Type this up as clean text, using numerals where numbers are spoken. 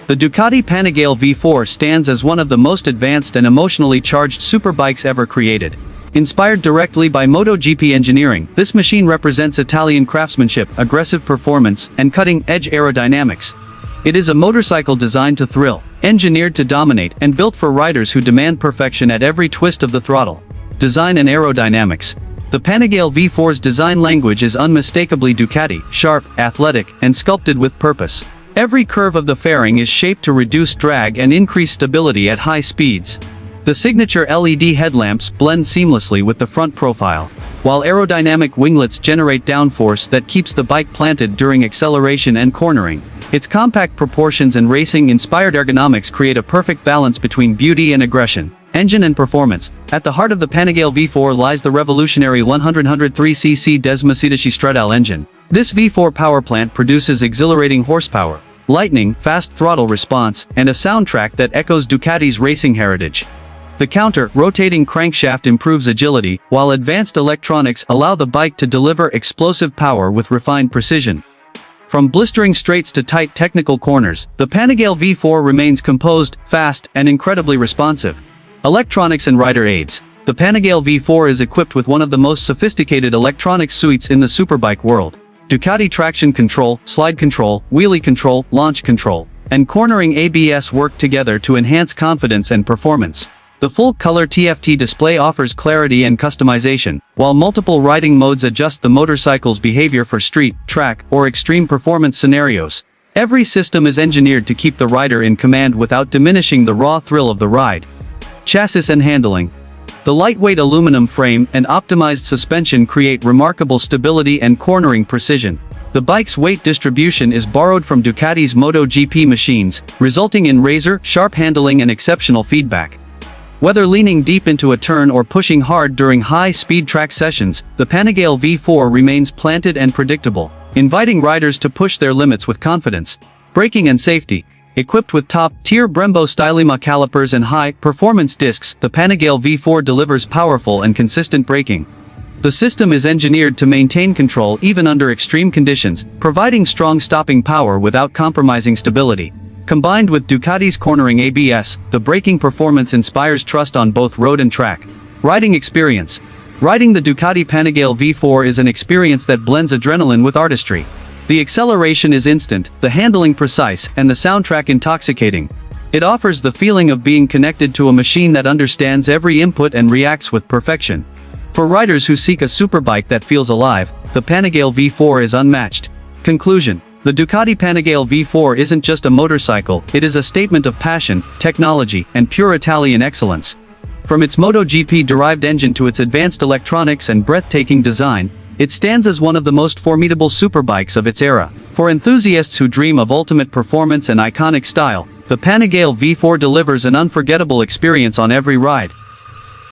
The Ducati Panigale V4 stands as one of the most advanced and emotionally charged superbikes ever created. Inspired directly by MotoGP engineering, this machine represents Italian craftsmanship, aggressive performance, and cutting-edge aerodynamics. It is a motorcycle designed to thrill, engineered to dominate, and built for riders who demand perfection at every twist of the throttle. Design and aerodynamics. The Panigale V4's design language is unmistakably Ducati, sharp, athletic, and sculpted with purpose. Every curve of the fairing is shaped to reduce drag and increase stability at high speeds. The signature LED headlamps blend seamlessly with the front profile, while aerodynamic winglets generate downforce that keeps the bike planted during acceleration and cornering. Its compact proportions and racing-inspired ergonomics create a perfect balance between beauty and aggression. Engine and performance. At the heart of the Panigale V4 lies the revolutionary 103cc Desmosedici Stradale engine. This V4 powerplant produces exhilarating horsepower, lightning, fast throttle response, and a soundtrack that echoes Ducati's racing heritage. The counter-rotating crankshaft improves agility, while advanced electronics allow the bike to deliver explosive power with refined precision. From blistering straights to tight technical corners, the Panigale V4 remains composed, fast, and incredibly responsive. Electronics and rider aids. The Panigale V4 is equipped with one of the most sophisticated electronic suites in the superbike world. Ducati traction control, slide control, wheelie control, launch control, and cornering ABS work together to enhance confidence and performance. The full-color TFT display offers clarity and customization, while multiple riding modes adjust the motorcycle's behavior for street, track, or extreme performance scenarios. Every system is engineered to keep the rider in command without diminishing the raw thrill of the ride. Chassis and handling. The lightweight aluminum frame and optimized suspension create remarkable stability and cornering precision. The bike's weight distribution is borrowed from Ducati's MotoGP machines, resulting in razor-sharp handling and exceptional feedback. Whether leaning deep into a turn or pushing hard during high-speed track sessions, the Panigale V4 remains planted and predictable, inviting riders to push their limits with confidence. Braking and safety. Equipped with top-tier Brembo Stylema calipers and high-performance discs, the Panigale V4 delivers powerful and consistent braking. The system is engineered to maintain control even under extreme conditions, providing strong stopping power without compromising stability. Combined with Ducati's cornering ABS, the braking performance inspires trust on both road and track. Riding experience. Riding the Ducati Panigale V4 is an experience that blends adrenaline with artistry. The acceleration is instant, the handling precise, and the soundtrack intoxicating. It offers the feeling of being connected to a machine that understands every input and reacts with perfection. For riders who seek a superbike that feels alive, the Panigale V4 is unmatched. Conclusion. The Ducati Panigale V4 isn't just a motorcycle, it is a statement of passion, technology, and pure Italian excellence. From its MotoGP-derived engine to its advanced electronics and breathtaking design, it stands as one of the most formidable superbikes of its era. For enthusiasts who dream of ultimate performance and iconic style, the Panigale V4 delivers an unforgettable experience on every ride.